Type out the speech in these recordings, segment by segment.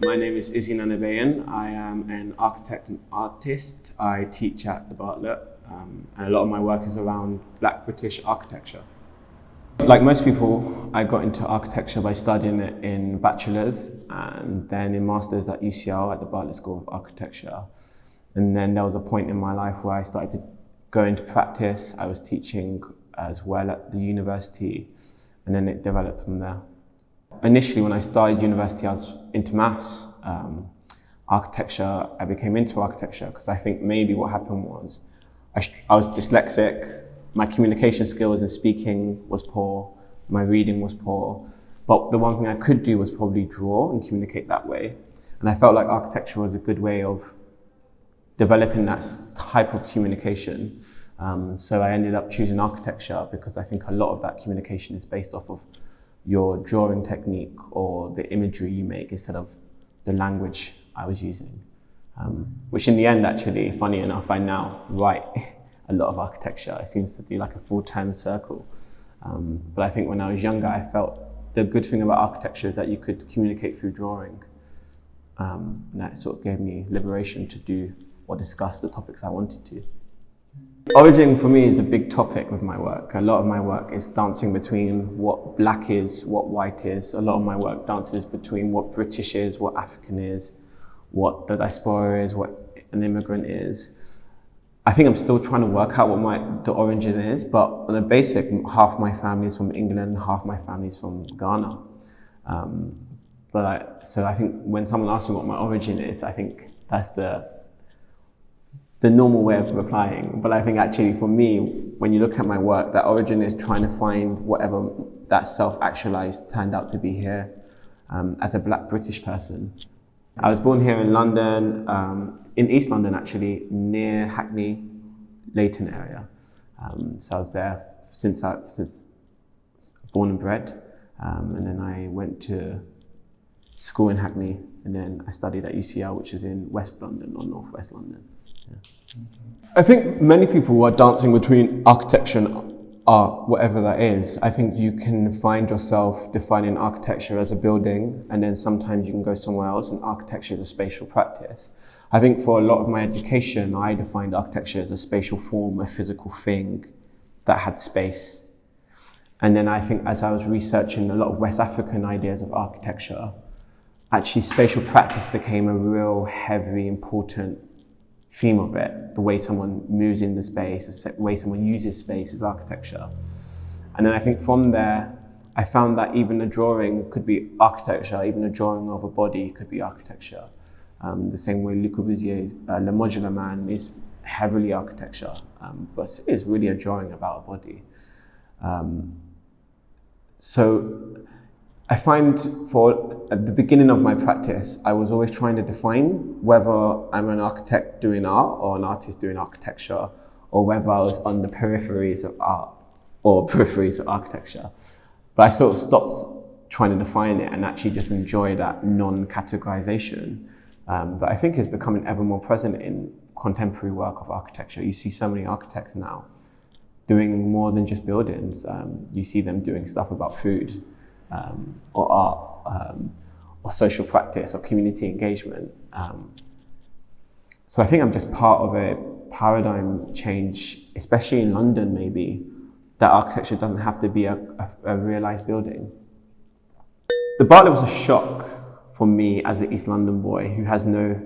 My name is Issi Nanabeyin. I am an architect and artist. I teach at the Bartlett, and a lot of my work is around Black British architecture. Like most people, I got into architecture by studying it in bachelor's and then in master's at UCL at the Bartlett School of Architecture. And then there was a point in my life where I started to go into practice. I was teaching as well at the university, and then it developed from there. Initially, when I started university, I was into maths. Architecture, I became into architecture because I think maybe what happened was I was dyslexic. My communication skills and speaking was poor. My reading was poor. But the one thing I could do was probably draw and communicate that way. And I felt like architecture was a good way of developing that type of communication. So I ended up choosing architecture because I think a lot of that communication is based off of your drawing technique or the imagery you make instead of the language I was using. Which in the end, actually, funny enough, I now write a lot of architecture. It seems to do like a full-time circle. But I think when I was younger, I felt the good thing about architecture is that you could communicate through drawing. And that sort of gave me liberation to do or discuss the topics I wanted to. Origin for me is a big topic with my work. A lot of my work is dancing between what black is, what white is. A lot of my work dances between what British is, what African is, what the diaspora is, what an immigrant is. I think I'm still trying to work out what the origin is, but on the basic, half my family is from England, half my family is from Ghana. So I think when someone asks me what my origin is, I think that's the normal way of replying. But I think actually for me, when you look at my work, that origin is trying to find whatever that self-actualized turned out to be here as a Black British person. I was born here in London, in East London actually, near Hackney, Leighton area. So I was there since born and bred. And then I went to school in Hackney, and then I studied at UCL, which is in West London or North West London. Yeah. I think many people are dancing between architecture and art, whatever that is. I think you can find yourself defining architecture as a building, and then sometimes you can go somewhere else, and architecture is a spatial practice. I think for a lot of my education, I defined architecture as a spatial form, a physical thing that had space. And then I think as I was researching a lot of West African ideas of architecture, actually spatial practice became a real heavy, important theme of it. The way someone moves in the space, the way someone uses space is architecture. And then I think from there, I found that even a drawing could be architecture, even a drawing of a body could be architecture. The same way Le Corbusier's Le Modular Man is heavily architecture, but it's really a drawing about a body. So I find at the beginning of my practice, I was always trying to define whether I'm an architect doing art or an artist doing architecture, or whether I was on the peripheries of art or peripheries of architecture. But I sort of stopped trying to define it and actually just enjoy that non-categorization that I think is becoming ever more present in contemporary work of architecture. You see so many architects now doing more than just buildings. You see them doing stuff about food, or art, or social practice, or community engagement. So I think I'm just part of a paradigm change, especially in London maybe, that architecture doesn't have to be a realised building. The Bartlett was a shock for me as an East London boy who has no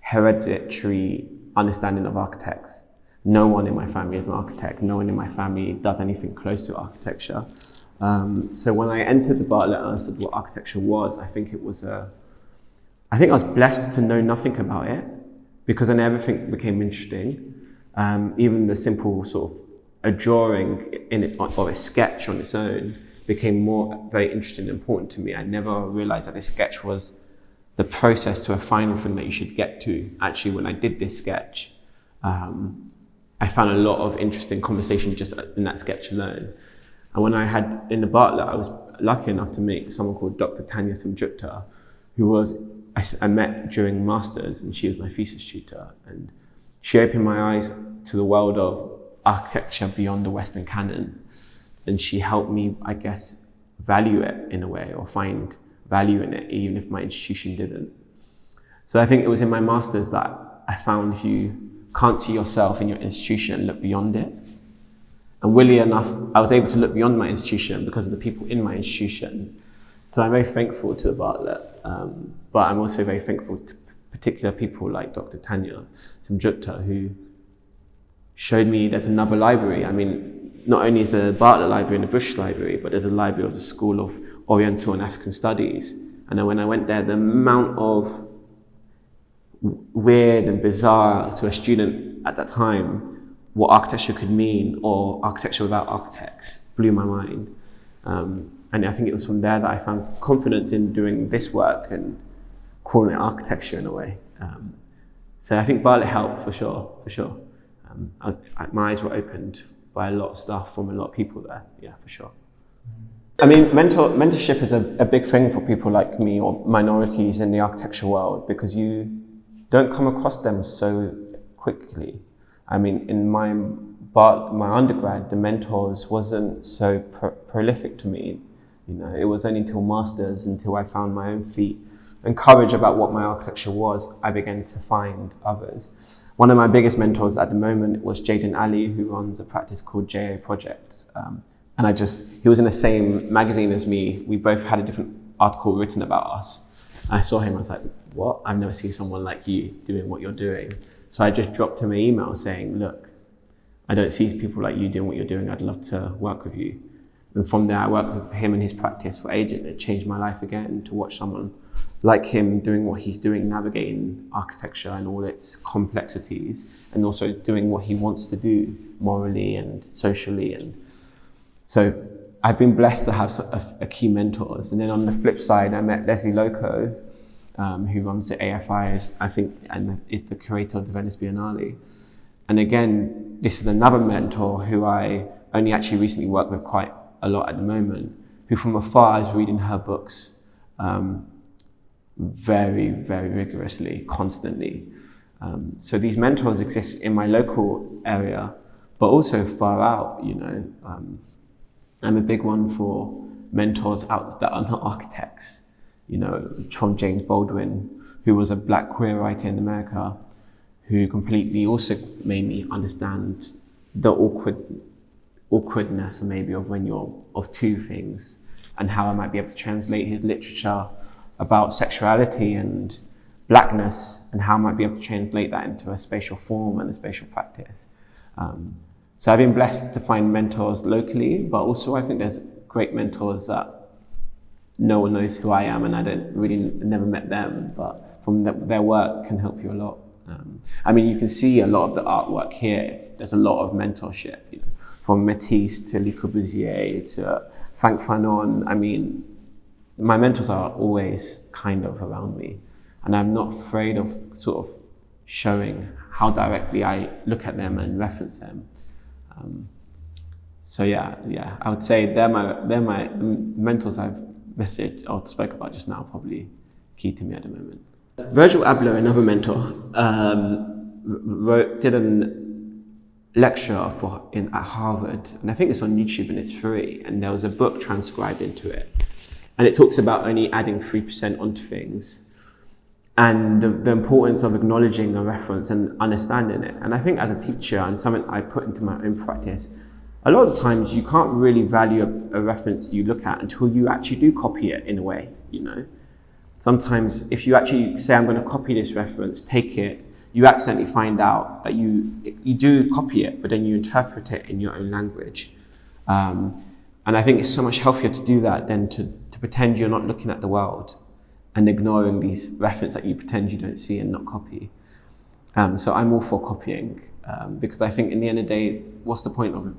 hereditary understanding of architects. No one in my family is an architect. No one in my family does anything close to architecture. So when I entered the Bartlett and understood what architecture was, I think I was blessed to know nothing about it, because then everything became interesting. Even the simple sort of a drawing or a sketch on its own became very interesting and important to me. I never realized that this sketch was the process to a final thing that you should get to. Actually, when I did this sketch, I found a lot of interesting conversation just in that sketch alone. And when I had in the Bartlett, I was lucky enough to meet someone called Dr. Tanya Samjukta, who I met during masters, and she was my thesis tutor. And she opened my eyes to the world of architecture beyond the Western canon. And she helped me, I guess, value it in a way, or find value in it, even if my institution didn't. So I think it was in my master's that I found if you can't see yourself in your institution, look beyond it. And weirdly enough, I was able to look beyond my institution because of the people in my institution. So I'm very thankful to the Bartlett, but I'm also very thankful to particular people like Dr. Tanya Samjukta, who showed me there's another library. I mean, not only is there a Bartlett Library and a Bush Library, but there's a library of the School of Oriental and African Studies. And then when I went there, the amount of weird and bizarre to a student at that time what architecture could mean, or architecture without architects, blew my mind. And I think it was from there that I found confidence in doing this work and calling it architecture in a way. So I think Bartlett helped for sure. My eyes were opened by a lot of stuff from a lot of people there, yeah, for sure. I mean, mentorship is a big thing for people like me or minorities in the architecture world, because you don't come across them so quickly. I mean, in my undergrad, the mentors wasn't so prolific to me. You know, it was only until masters, until I found my own feet and courage about what my architecture was, I began to find others. One of my biggest mentors at the moment was Jaden Ali, who runs a practice called JA Projects. And he was in the same magazine as me. We both had a different article written about us. I saw him, I was like, what? I've never seen someone like you doing what you're doing. So I just dropped him an email saying, look, I don't see people like you doing what you're doing. I'd love to work with you. And from there, I worked with him and his practice for ages. It changed my life again to watch someone like him doing what he's doing, navigating architecture and all its complexities, and also doing what he wants to do morally and socially. And so I've been blessed to have a key mentors. And then on the flip side, I met Leslie Loco, who runs the AFI, I think, and is the curator of the Venice Biennale. And again, this is another mentor who I only actually recently work with quite a lot at the moment, who from afar I was reading her books very, very rigorously, constantly. So these mentors exist in my local area, but also far out, you know. I'm a big one for mentors out that are not architects, you know, from James Baldwin, who was a black queer writer in America, who completely also made me understand the awkwardness maybe of when you're of two things, and how I might be able to translate his literature about sexuality and blackness, and how I might be able to translate that into a spatial form and a spatial practice. So I've been blessed to find mentors locally, but also I think there's great mentors that no one knows who I am, and I never met them, but from their work can help you a lot. I mean, you can see a lot of the artwork here. There's a lot of mentorship, you know, from Matisse to Le Corbusier to Frank Fanon. I mean, my mentors are always kind of around me, and I'm not afraid of sort of showing how directly I look at them and reference them. So yeah, I would say they're my mentors I've messaged or spoke about just now, probably key to me at the moment. Virgil Abloh, another mentor, did a lecture at Harvard, and I think it's on YouTube and it's free, and there was a book transcribed into it, and it talks about only adding 3% onto things, and the importance of acknowledging a reference and understanding it. And I think as a teacher, and something I put into my own practice, a lot of times you can't really value a reference you look at until you actually do copy it in a way, you know. Sometimes if you actually say, I'm going to copy this reference, take it, you accidentally find out that you do copy it, but then you interpret it in your own language. And I think it's so much healthier to do that than to pretend you're not looking at the world and ignoring these references that you pretend you don't see and not copy. So I'm all for copying, because I think in the end of the day, what's the point of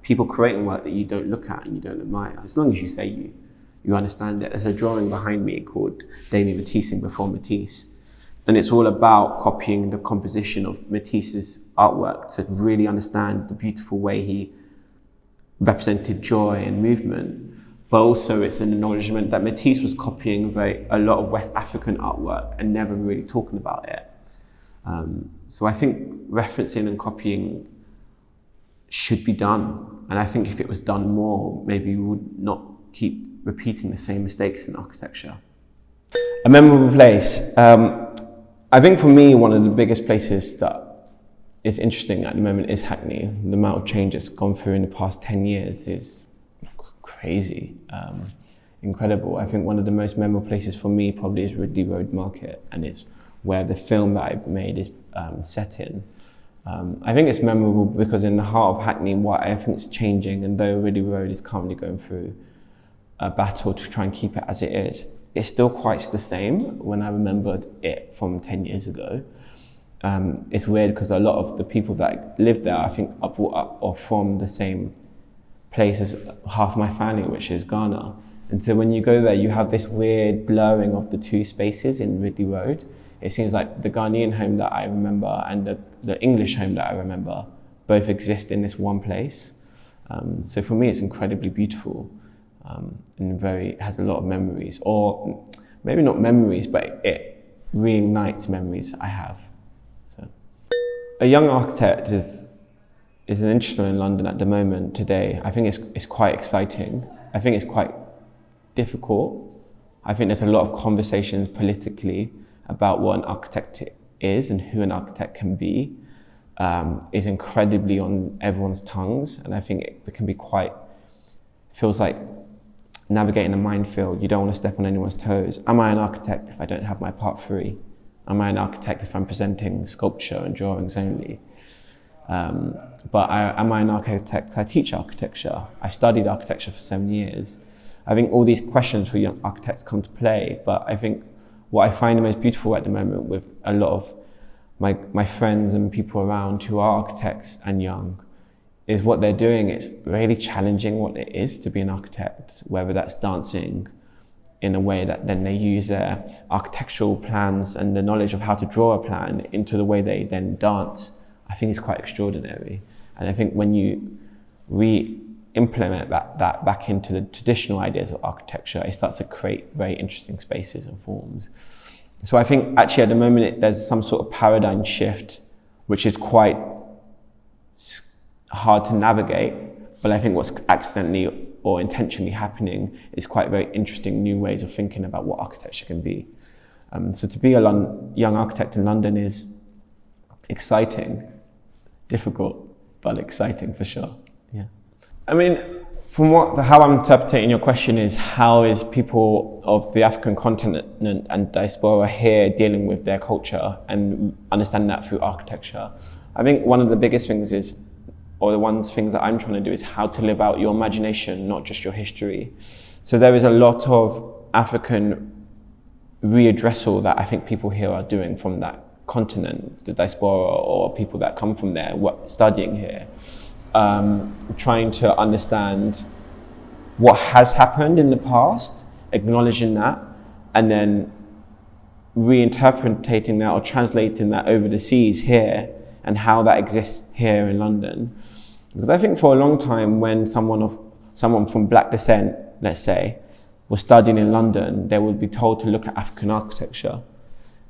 people creating work that you don't look at and you don't admire? As long as you say you understand it. There's a drawing behind me called Damien Matisseing Before Matisse. And it's all about copying the composition of Matisse's artwork to really understand the beautiful way he represented joy and movement. But also it's an acknowledgement that Matisse was copying a lot of West African artwork and never really talking about it. So I think referencing and copying should be done. And I think if it was done more, maybe we would not keep repeating the same mistakes in architecture. A memorable place. I think for me, one of the biggest places that is interesting at the moment is Hackney. The amount of change that's gone through in the past 10 years is crazy, incredible. I think one of the most memorable places for me probably is Ridley Road Market, and it's where the film that I made is set in. I think it's memorable because in the heart of Hackney, what I think is changing, and though Ridley Road is currently going through a battle to try and keep it as it is, it's still quite the same when I remembered it from 10 years ago. It's weird because a lot of the people that live there, I think, are brought up or from the same place as half my family, which is Ghana. And so when you go there, you have this weird blurring of the two spaces in Ridley Road. It seems like the Ghanaian home that I remember and the English home that I remember both exist in this one place. So for me, it's incredibly beautiful and has a lot of memories, or maybe not memories, but it reignites memories I have. So, a young architect is an interesting in London at the moment today. I think it's quite exciting. I think it's quite difficult. I think there's a lot of conversations politically about what an architect is and who an architect can be. Is incredibly on everyone's tongues, and I think it can be feels like navigating a minefield. You don't want to step on anyone's toes. Am I an architect if I don't have my part 3? Am I an architect if I'm presenting sculpture and drawings only? But am I an architect? I teach architecture. I studied architecture for 7 years. I think all these questions for young architects come to play, but I think what I find the most beautiful at the moment with a lot of my friends and people around who are architects and young is what they're doing. It's really challenging what it is to be an architect, whether that's dancing in a way that then they use their architectural plans and the knowledge of how to draw a plan into the way they then dance. I think it's quite extraordinary. And I think when you re-implement that back into the traditional ideas of architecture, it starts to create very interesting spaces and forms. So I think actually at the moment there's some sort of paradigm shift, which is quite hard to navigate, but I think what's accidentally or intentionally happening is quite very interesting new ways of thinking about what architecture can be. So to be a young architect in London is exciting, difficult, but exciting for sure. Yeah. I mean, from how I'm interpreting your question is, how is people of the African continent and diaspora here dealing with their culture and understand that through architecture? I think one of the biggest things is, or the things that I'm trying to do is how to live out your imagination, not just your history. So there is a lot of African readdressal that I think people here are doing from that continent, the diaspora or people that come from there, studying here. Trying to understand what has happened in the past, acknowledging that, and then reinterpreting that or translating that over the seas here and how that exists here in London. Because I think for a long time when someone from black descent, let's say, was studying in London, they would be told to look at African architecture.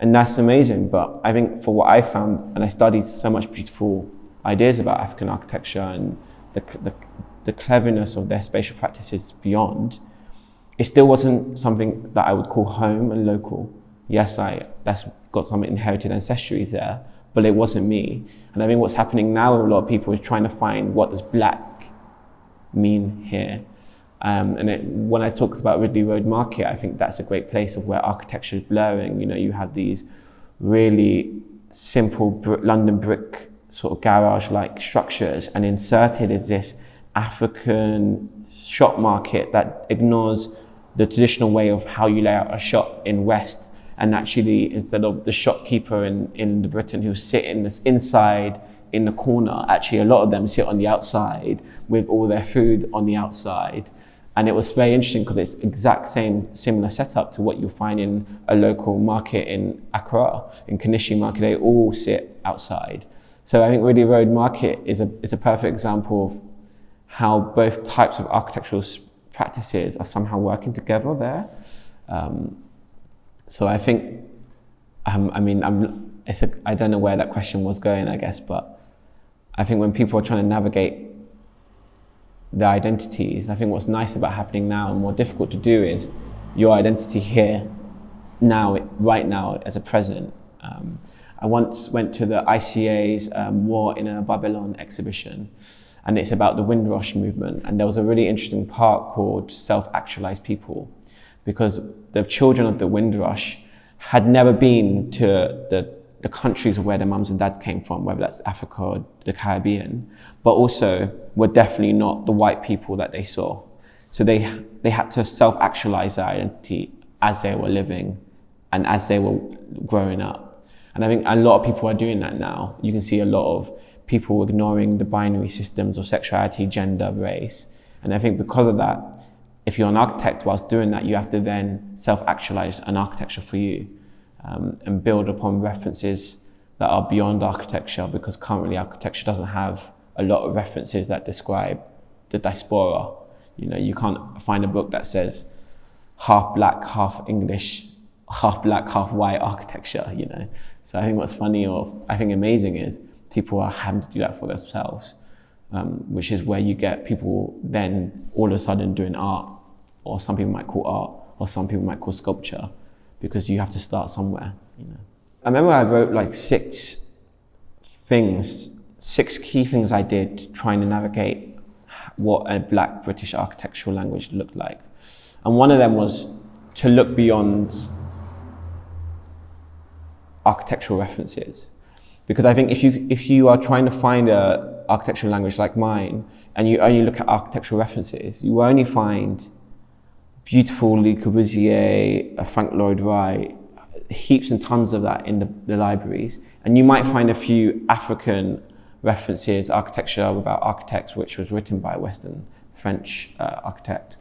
And that's amazing, but I think for what I found, and I studied so much beautiful ideas about African architecture and the cleverness of their spatial practices beyond, it still wasn't something that I would call home and local. Yes, that's got some inherited ancestries there, but it wasn't me. And I think what's happening now with a lot of people is trying to find what does black mean here. When I talked about Ridley Road Market, I think that's a great place of where architecture is blurring. You know, you have these really simple London brick sort of garage-like structures, and inserted is this African shop market that ignores the traditional way of how you lay out a shop in West. And actually, instead of the shopkeeper in Britain who sit in this inside in the corner, actually a lot of them sit on the outside with all their food on the outside. And it was very interesting because it's exact similar setup to what you'll find in a local market in Accra, in Kanishi Market. They all sit outside. So I think Ridley Road Market is a perfect example of how both types of architectural practices are somehow working together there. So I think, I don't know where that question was going, I guess, but I think when people are trying to navigate their identities. I think what's nice about happening now and more difficult to do is your identity here, now, right now, as a present. I once went to the ICA's War in a Babylon exhibition, and it's about the Windrush movement. And there was a really interesting part called Self-Actualized People, because the children of the Windrush had never been to the countries where their mums and dads came from, whether that's Africa or the Caribbean, but also were definitely not the white people that they saw. So they had to self-actualize their identity as they were living and as they were growing up. And I think a lot of people are doing that now. You can see a lot of people ignoring the binary systems of sexuality, gender, race. And I think because of that, if you're an architect, whilst doing that, you have to then self-actualize an architecture for you, and build upon references that are beyond architecture, because currently architecture doesn't have a lot of references that describe the diaspora. You know, you can't find a book that says half black, half English, half black, half white architecture, you know. So I think what's funny or I think amazing is people are having to do that for themselves, which is where you get people then all of a sudden doing art, or some people might call art, or some people might call sculpture, because you have to start somewhere, you know. I remember I wrote like 6 key things I did trying to navigate what a Black British architectural language looked like. And one of them was to look beyond architectural references. Because I think if you are trying to find an architectural language like mine, and you only look at architectural references, you will only find beautiful Le Corbusier, Frank Lloyd Wright, heaps and tons of that in the libraries. And you might find a few African references, Architecture Without Architects, which was written by a Western French architect.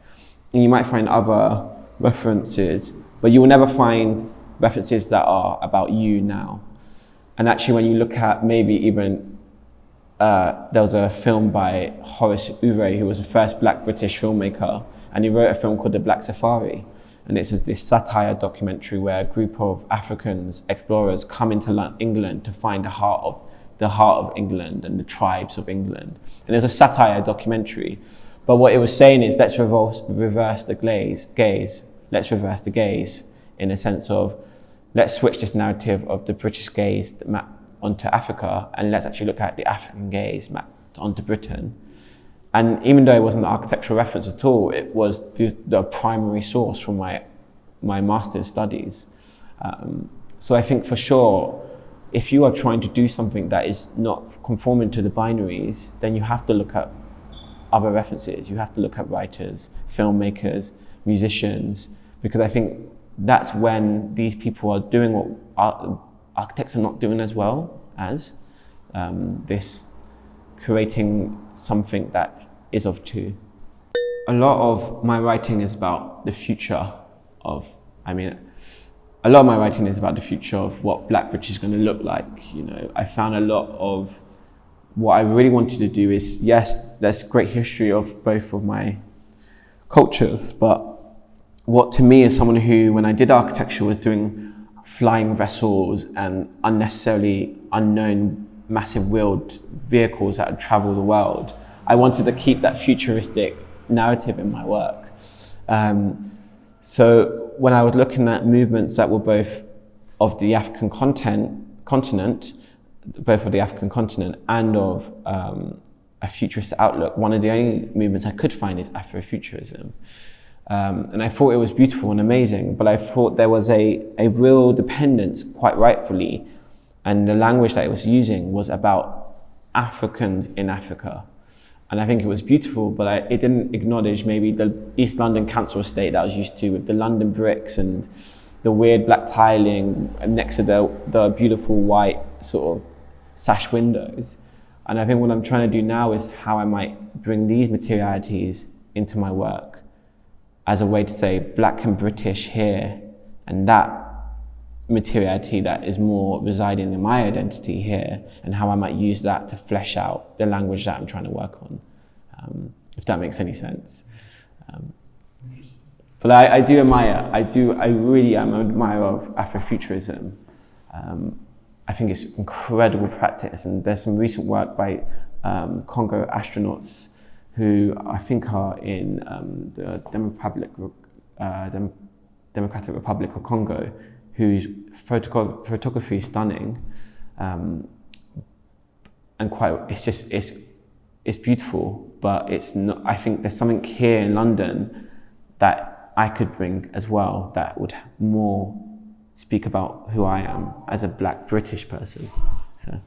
And you might find other references, but you will never find references that are about you now. And actually, when you look at maybe even, there was a film by Horace Ure, who was the first Black British filmmaker, and he wrote a film called The Black Safari. And it's this satire documentary where a group of Africans, explorers, come into England to find the heart of England and the tribes of England. And it's a satire documentary. But what it was saying is, let's reverse the gaze. Let's reverse the gaze in a sense of, let's switch this narrative of the British gaze mapped onto Africa, and let's actually look at the African gaze mapped onto Britain. And even though it wasn't an architectural reference at all, it was the primary source for my master's studies. So I think for sure, if you are trying to do something that is not conforming to the binaries, then you have to look at other references. You have to look at writers, filmmakers, musicians, because I think that's when these people are doing what architects are not doing as well as, this creating something that is of two. A lot of my writing is about the future of, a lot of my writing is about the future of what Black British is going to look like. You know, I found a lot of what I really wanted to do is, yes, there's great history of both of my cultures, but what to me as someone who, when I did architecture, was doing flying vessels and unnecessarily unknown massive wheeled vehicles that would travel the world, I wanted to keep that futuristic narrative in my work. So when I was looking at movements that were both of the African continent, both of the African continent and of a futurist outlook, one of the only movements I could find is Afrofuturism. And I thought it was beautiful and amazing, but I thought there was a real dependence, quite rightfully, and the language that it was using was about Africans in Africa. And I think it was beautiful, but it didn't acknowledge maybe the East London council estate that I was used to, with the London bricks and the weird black tiling next to the beautiful white sort of sash windows. And I think what I'm trying to do now is how I might bring these materialities into my work as a way to say Black and British here, and that materiality that is more residing in my identity here, and how I might use that to flesh out the language that I'm trying to work on, if that makes any sense. But I do admire, I really am an admirer of Afrofuturism. I think it's incredible practice, and there's some recent work by Congo astronauts who I think are in the Democratic Republic of Congo, whose photography is stunning, and it's beautiful, but it's not. I think there's something here in London that I could bring as well that would more speak about who I am as a Black British person. So,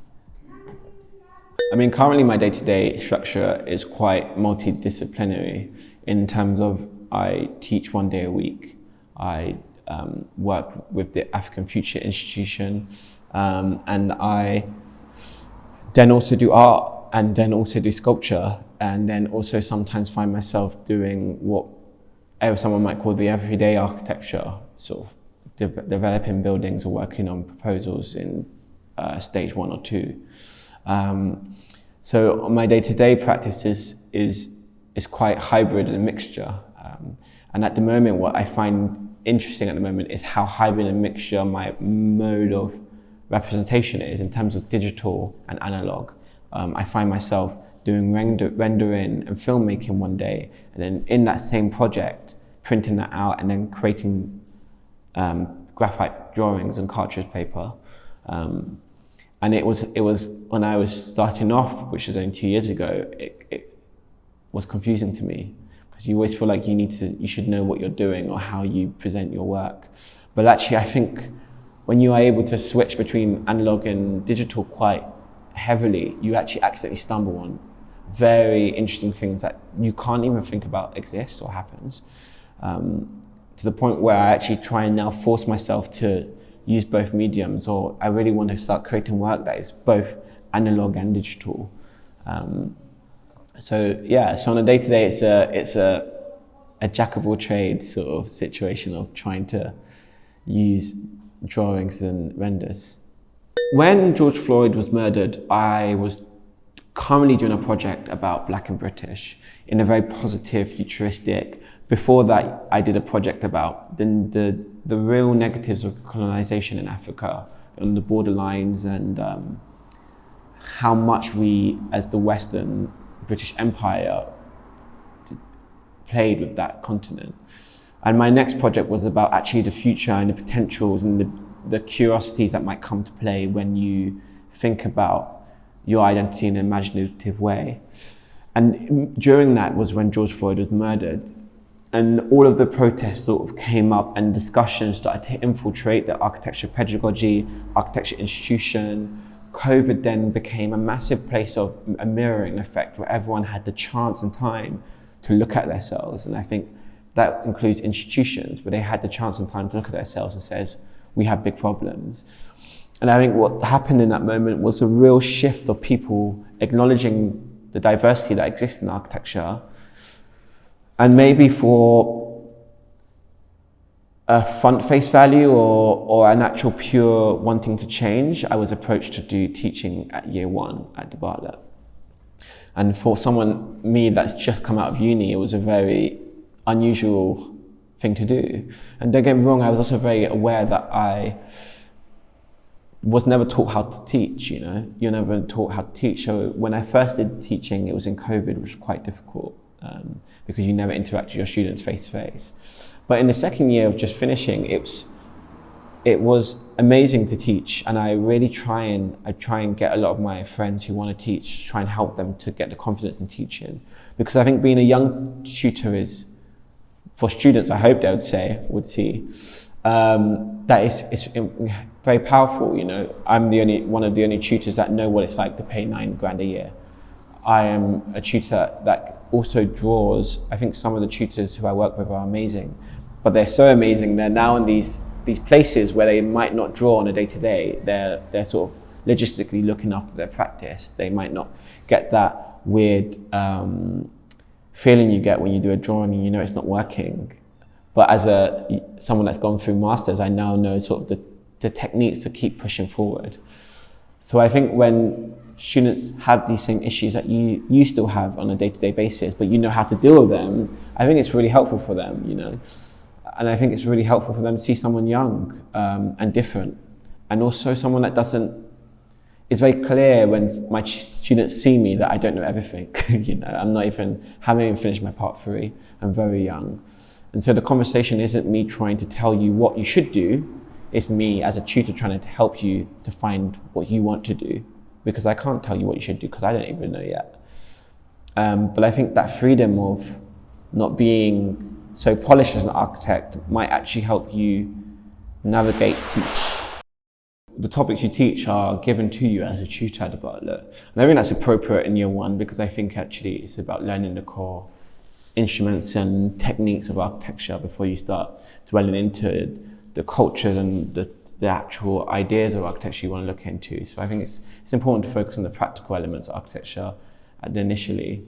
I mean, currently my day-to-day structure is quite multidisciplinary in terms of I teach 1 day a week. I work with the African Future Institution, and I then also do art, and then also do sculpture, and then also sometimes find myself doing what someone might call the everyday architecture, sort of developing buildings or working on proposals in stage 1 or 2. So my day-to-day practice is quite hybrid and a mixture. And at the moment, what I find interesting at the moment is how hybrid and mixture my mode of representation is in terms of digital and analog. I find myself doing rendering and filmmaking 1 day, and then in that same project, printing that out and then creating graphite drawings on cartridge paper. And it was when I was starting off, which was only 2 years ago, it was confusing to me, because you always feel like you should know what you're doing or how you present your work. But actually, I think when you are able to switch between analog and digital quite heavily, you actually accidentally stumble on very interesting things that you can't even think about exist or happens, to the point where I actually try and now force myself to use both mediums, or I really want to start creating work that is both analog and digital. So on a day-to-day, it's a jack of all trades sort of situation of trying to use drawings and renders. When George Floyd was murdered, I was currently doing a project about Black and British in a very positive, futuristic. Before that, I did a project about the real negatives of colonization in Africa, on the borderlines, and how much we, as the Western British Empire, played with that continent. And my next project was about actually the future and the potentials and the curiosities that might come to play when you think about your identity in an imaginative way. And during that was when George Floyd was murdered. And all of the protests sort of came up, and discussions started to infiltrate the architecture pedagogy, architecture institution. COVID then became a massive place of a mirroring effect where everyone had the chance and time to look at themselves. And I think that includes institutions, where they had the chance and time to look at themselves and says, we have big problems. And I think what happened in that moment was a real shift of people acknowledging the diversity that exists in architecture. And maybe for a front face value or an actual pure wanting to change, I was approached to do teaching at year 1 at the Bartlett. And for me that's just come out of uni, it was a very unusual thing to do. And don't get me wrong, I was also very aware that I was never taught how to teach, You're never taught how to teach. So when I first did teaching, it was in COVID, which was quite difficult. Because you never interact with your students face to face. But in the second year of just finishing, it was amazing to teach, and I really try and get a lot of my friends who want to teach, try and help them to get the confidence in teaching. Because I think being a young tutor is, for students, I hope they would see, that it's very powerful, I'm one of the only tutors that know what it's like to pay $9,000 a year. I am a tutor that also draws. I think some of the tutors who I work with are amazing, but they're so amazing. They're now in these places where they might not draw on a day-to-day. They're sort of logistically looking after their practice. They might not get that weird feeling you get when you do a drawing and it's not working. But as someone that's gone through masters, I now know sort of the techniques to keep pushing forward. So I think when students have these same issues that you still have on a day-to-day basis, but you know how to deal with them, I think it's really helpful for them, And I think it's really helpful for them to see someone young and different, and also someone that doesn't it's very clear when my students see me that I don't know everything. Haven't even finished my part 3. I'm very young. And so the conversation isn't me trying to tell you what you should do, it's me as a tutor trying to help you to find what you want to do, because I can't tell you what you should do because I don't even know yet. But I think that freedom of not being so polished as an architect might actually help you navigate teach. The topics you teach are given to you as a tutor at the Butler. And I think that's appropriate in year 1 because I think actually it's about learning the core instruments and techniques of architecture before you start dwelling into the cultures and the actual ideas of architecture you want to look into. So I think it's important to focus on the practical elements of architecture initially.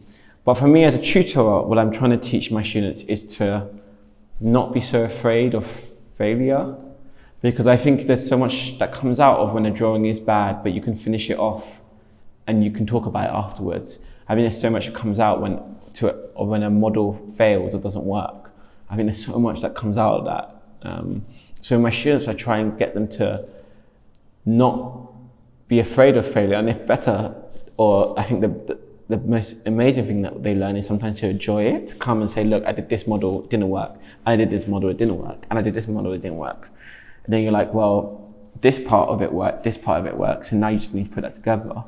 But for me as a tutor, what I'm trying to teach my students is to not be so afraid of failure, because I think there's so much that comes out of when a drawing is bad, but you can finish it off and you can talk about it afterwards. I think there's so much that comes out when a model fails or doesn't work. I think there's so much that comes out of that. So my students, I try and get them to not be afraid of failure, and if better, or I think the most amazing thing that they learn is sometimes to enjoy it, to come and say, look, I did this model, it didn't work, and I did this model, it didn't work, and I did this model, it didn't work. And then you're like, well, this part of it worked, this part of it works, and now you just need to put that together.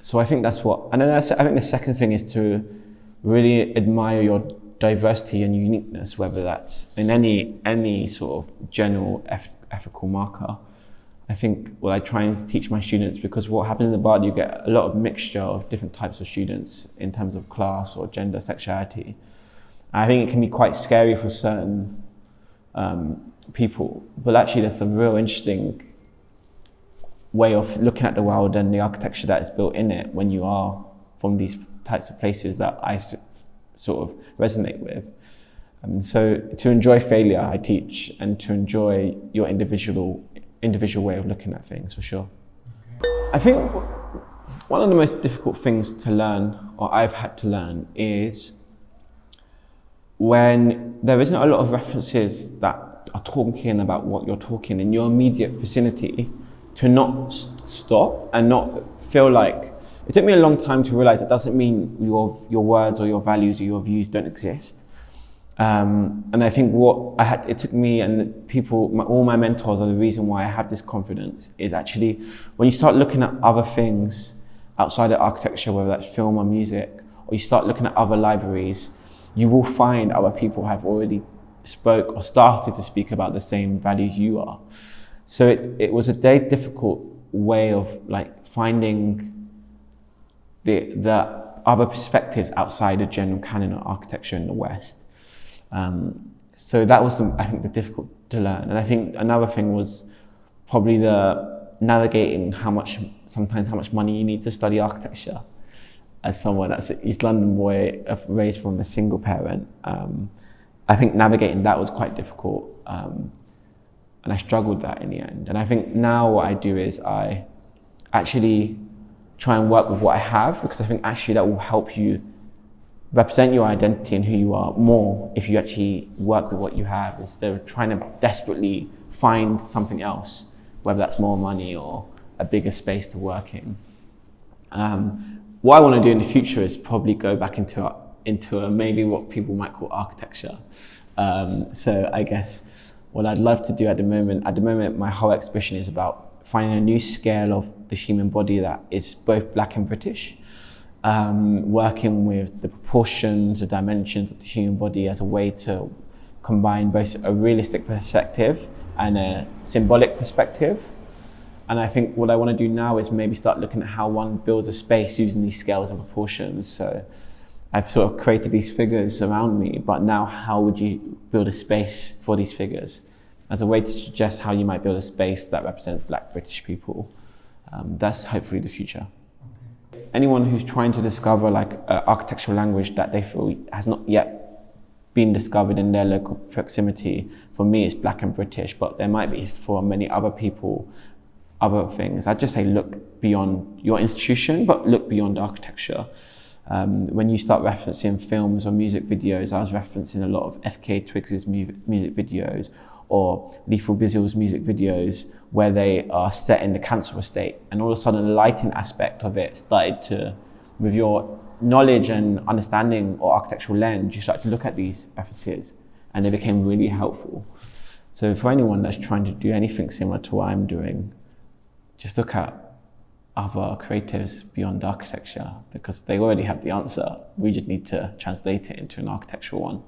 So I think that's what, and then I think the second thing is to really admire your diversity and uniqueness, whether that's in any sort of general ethical marker. I think what I try and teach my students, because what happens in the bar, you get a lot of mixture of different types of students in terms of class or gender, sexuality. I think it can be quite scary for certain people, but actually that's a real interesting way of looking at the world and the architecture that is built in it when you are from these types of places that I sort of resonate with. So to enjoy failure, I teach, and to enjoy your individual way of looking at things, for sure. Okay. I think one of the most difficult things to learn, or I've had to learn, is when there isn't a lot of references that are talking about what you're talking in your immediate vicinity, to not stop and not feel like, it took me a long time to realize it doesn't mean your words or your values or your views don't exist. And I think it took me and people, all my mentors are the reason why I have this confidence, is actually when you start looking at other things outside of architecture, whether that's film or music, or you start looking at other libraries, you will find other people have already spoke or started to speak about the same values you are. So it was a very difficult way of like finding the other perspectives outside the general canon of architecture in the West. So that was, I think, the difficult to learn. And I think another thing was probably the navigating how much money you need to study architecture. As someone that's an East London boy raised from a single parent, I think navigating that was quite difficult. And I struggled that in the end. And I think now what I do is I actually try and work with what I have, because I think actually that will help you represent your identity and who you are more if you actually work with what you have, instead of trying to desperately find something else, whether that's more money or a bigger space to work in. What I want to do in the future is probably go back into maybe what people might call architecture. So I guess what I'd love to do at the moment, my whole exhibition is about finding a new scale of the human body that is both Black and British. Working with the proportions, the dimensions of the human body as a way to combine both a realistic perspective and a symbolic perspective. And I think what I want to do now is maybe start looking at how one builds a space using these scales and proportions. So I've sort of created these figures around me, but now how would you build a space for these figures as a way to suggest how you might build a space that represents Black British people. That's hopefully the future. Anyone who's trying to discover like an architectural language that they feel has not yet been discovered in their local proximity, for me it's Black and British, but there might be for many other people other things. I'd just say look beyond your institution, but look beyond architecture. When you start referencing films or music videos, I was referencing a lot of FK Twigs's music videos or Lethal Bizzle's music videos, where they are set in the Cancer estate, and all of a sudden the lighting aspect of it started to, with your knowledge and understanding or architectural lens, you start to look at these references and they became really helpful. So for anyone that's trying to do anything similar to what I'm doing, just look at other creatives beyond architecture, because they already have the answer. We just need to translate it into an architectural one.